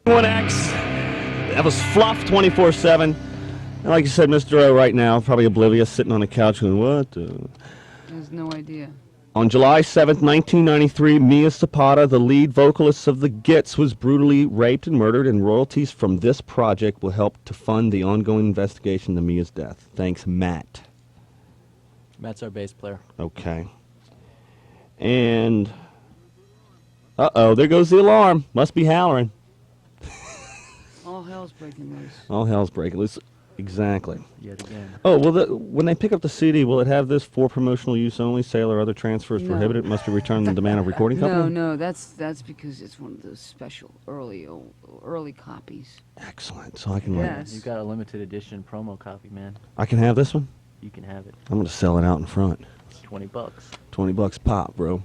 1X. That was fluff 24/7. And like you said, Mr. O right now, probably oblivious, sitting on the couch going, what the? Has no idea. On July 7th, 1993, Mia Zapata, the lead vocalist of the Gits, was brutally raped and murdered, and royalties from this project will help to fund the ongoing investigation into Mia's death. Thanks, Matt. Matt's our bass player. Okay. And, uh-oh, there goes the alarm. Must be Halloran. All hell's breaking loose. All hell's breaking loose. Exactly. Yet again. Oh, well, when they pick up the CD, will it have this for promotional use only, sale or other transfers prohibited, must be returned in the demand of recording company? No, that's because it's one of those special early copies. Excellent. So I can Yes. You got a limited edition promo copy, man. I can have this one? You can have it. I'm going to sell it out in front. It's $20. $20 pop, bro.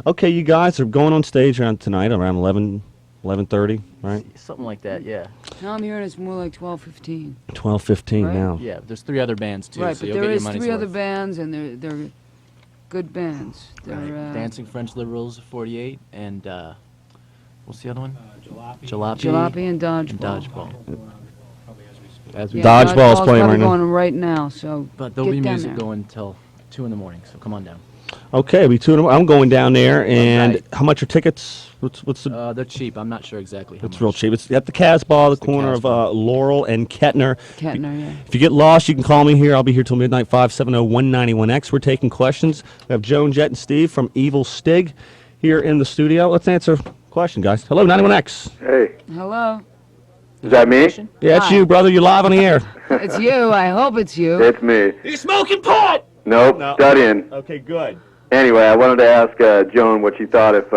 Okay, you guys are going on stage tonight around 11:30, right? Something like that, yeah. Now I'm hearing it's more like 12:15. 12:15 Right? now. Yeah, there's 3 other bands too, Right, so but you'll there get your is money's 3 other worth. bands, and they're good bands. They're, Right. Dancing French Liberals, 48, and what's the other one? Jalopy. Jalopy and Dodgeball. And Dodgeball. As we Dodgeball's Dodgeball's playing probably right now. going right now, so But there'll be get down music there. going until 2 in the morning, so come on down. Okay, I'm going down there, and Right. how much are tickets? What's the? They're cheap. I'm not sure exactly how It's much. real cheap. It's at the Casbah, the the corner of Casbah. Laurel and Kettner. Kettner, yeah. If you get lost, you can call me here. I'll be here till midnight, 570-191X. We're taking questions. We have Joan, Jett, and Steve from Evil Stig here in the studio. Let's answer a question, guys. Hello, 91X. Hey, Hello. is that me? Yeah, it's Hi. you, brother. You're live on the air. It's you. I hope it's you. It's me. You smoking pot? Nope, No. studying. Okay, good. Anyway, I wanted to ask Joan what she thought if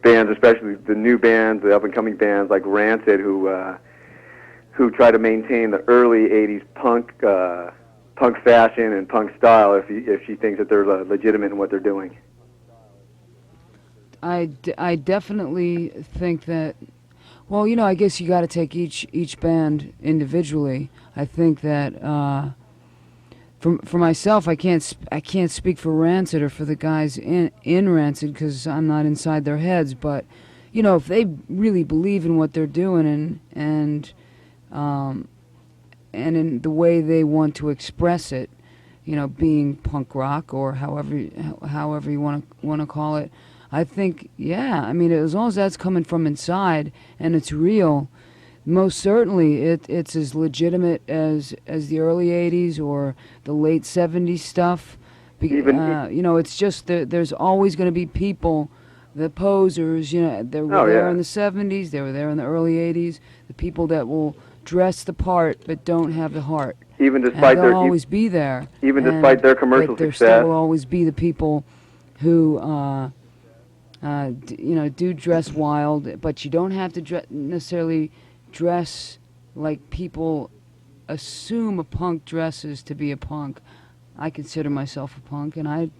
bands, especially the new bands, the up-and-coming bands like Rancid, who try to maintain the early '80s punk fashion and punk style, if she thinks that they're legitimate in what they're doing. I definitely think that. Well, I guess you got to take each band individually. I think that for myself, I can't speak for Rancid or for the guys in Rancid because I'm not inside their heads. But if they really believe in what they're doing and in the way they want to express it, being punk rock or however you want to call it. I think, yeah, I mean, as long as that's coming from inside and it's real, most certainly it's as legitimate as the early 80s or the late 70s stuff. It's just that there's always going to be people, the posers, they were there in the 70s, they were there in the early 80s, the people that will dress the part but don't have the heart. Even despite they'll always be there. Even despite their commercial but there success. still will always be the people who do dress wild, but you don't have to necessarily dress like people assume a punk dresses to be a punk. I consider myself a punk, and I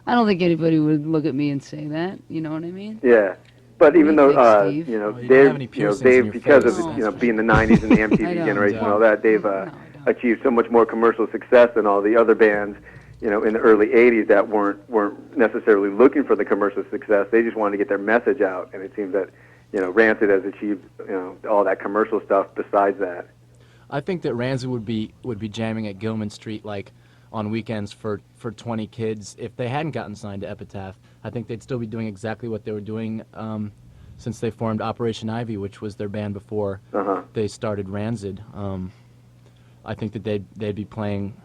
don't think anybody would look at me and say that. You know what I mean? Yeah. But even do you though, think, Steve? you don't have Dave, any piercings in Dave, your because face. of, being the 90s and the MTV I don't. generation and all that, Dave No, I don't. achieved so much more commercial success than all the other bands, in the early 80s that weren't necessarily looking for the commercial success. They just wanted to get their message out, and it seems that, Rancid has achieved, all that commercial stuff besides that. I think that Rancid would be jamming at Gilman Street like on weekends for 20 kids. If they hadn't gotten signed to Epitaph, I think they'd still be doing exactly what they were doing since they formed Operation Ivy, which was their band before they started Rancid. I think that they'd be playing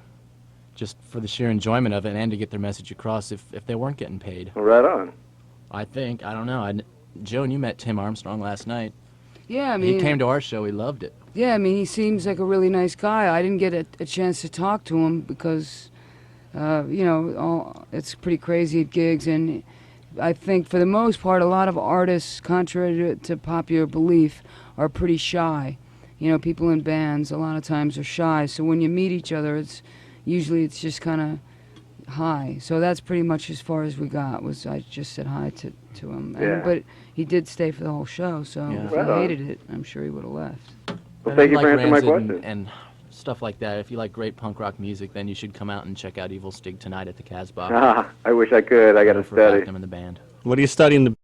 just for the sheer enjoyment of it and to get their message across if they weren't getting paid. Well, right on. I think. I don't know. Joan, you met Tim Armstrong last night. Yeah, I mean, He came to our show. He loved it. Yeah, I mean, he seems like a really nice guy. I didn't get a chance to talk to him because, it's pretty crazy at gigs, and I think for the most part, a lot of artists, contrary to popular belief, are pretty shy. People in bands a lot of times are shy. So when you meet each other, it's just kind of hi. So that's pretty much as far as we got. Was I just said hi to him. Yeah. But he did stay for the whole show. So Yeah. if Right he on. hated it, I'm sure he would have left. Well, And thank if you for answering my Rancid question. and stuff like that. If you like great punk rock music, then you should come out and check out Evil Stig tonight at the Casbah. I wish I could. I got to For a fact study. I'm in the band. What are you studying?